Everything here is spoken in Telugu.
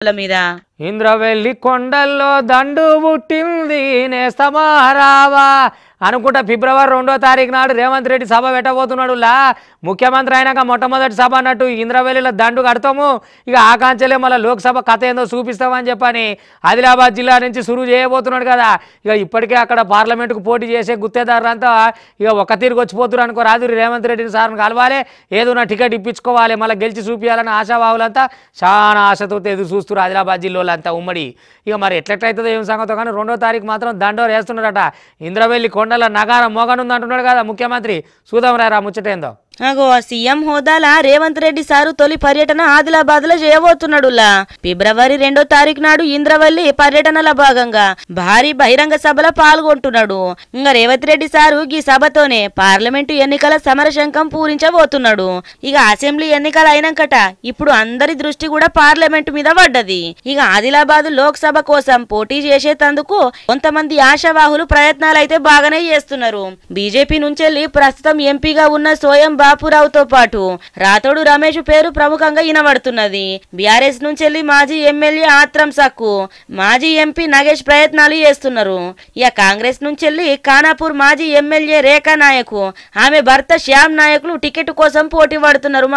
మీద ఇంద్రవెల్లి కొండల్లో దండు పుట్టింది నేస్తమారావా అనుకుంటా ఫిబ్రవరి 2వ తారీఖు నాడు రేవంత్ రెడ్డి సభ పెట్టబోతున్నాడు. ముఖ్యమంత్రి అయినాక మొట్టమొదటి సభ అన్నట్టు ఇంద్రవెల్లిలో దండు కడతాము, ఇక ఆకాంక్షలే మళ్ళీ లోక్సభ కథ ఏందో చూపిస్తామని చెప్పని ఆదిలాబాద్ జిల్లా నుంచి సురువు చేయబోతున్నాడు కదా. ఇక ఇప్పటికే అక్కడ పార్లమెంటుకు పోటీ చేసే గుత్తేదారులంతా ఇక ఒక తీరుకు వచ్చిపోతున్నారు అనుకో. రాదు రేవంత్ రెడ్డిని సార్ని కలవాలి, ఏదో టికెట్ ఇప్పించుకోవాలి, మళ్ళీ గెలిచి చూపించాలని ఆశావాహులంతా చాలా ఆశతో ఎదురు చూస్తున్నారు ఆదిలాబాద్ జిల్లాలో అంతా ఉమ్మడి. ఇక మరి ఎట్లెట్లయితుందో ఏం సంగతో కానీ 2వ తారీఖు మాత్రం దండోరు వేస్తున్నారట. ఇంద్రవెల్లి కొండల నగారం మోగనుంది అంటున్నాడు కదా ముఖ్యమంత్రి. చూద్దాం రా ముచ్చటేందో. అగో సీఎం హోదాల రేవంత్ రెడ్డి సారు తొలి పర్యటన ఆదిలాబాద్ లో చేయబోతున్నాడు. ఫిబ్రవరి 2వ తారీఖు నాడు ఇంద్రవల్లి పర్యటనల భాగంగా భారీ బహిరంగ సభలో పాల్గొంటున్నాడు. ఇంకా రేవంత్ రెడ్డి సారు ఈ సభతోనే పార్లమెంటు ఎన్నికల సమరశంఖం పూరించబోతున్నాడు. ఇక అసెంబ్లీ ఎన్నికలు అయినాకట ఇప్పుడు అందరి దృష్టి కూడా పార్లమెంటు మీద పడ్డది. ఇక ఆదిలాబాద్ లోక్సభ కోసం పోటీ చేసేందుకు కొంతమంది ఆశావాహులు ప్రయత్నాలు అయితే బాగానే చేస్తున్నారు. బీజేపీ నుంచి ప్రస్తుతం ఎంపీగా ఉన్న సోయం బాపురావుతో పాటు రాతోడు రమేష్ పేరు ప్రముఖంగా వినబడుతున్నది. బీఆర్ఎస్ నుంచి మాజీ ఎమ్మెల్యే ఆత్రం సక్కు, మాజీ ఎంపీ నగేష్ ప్రయత్నాలు చేస్తున్నారు. ఇక కాంగ్రెస్ నుంచి ఖానాపూర్ మాజీ ఎమ్మెల్యే రేఖా నాయక్, ఆమె భర్త శ్యామ్ నాయకులు టికెట్ కోసం పోటీ పడుతున్నారు.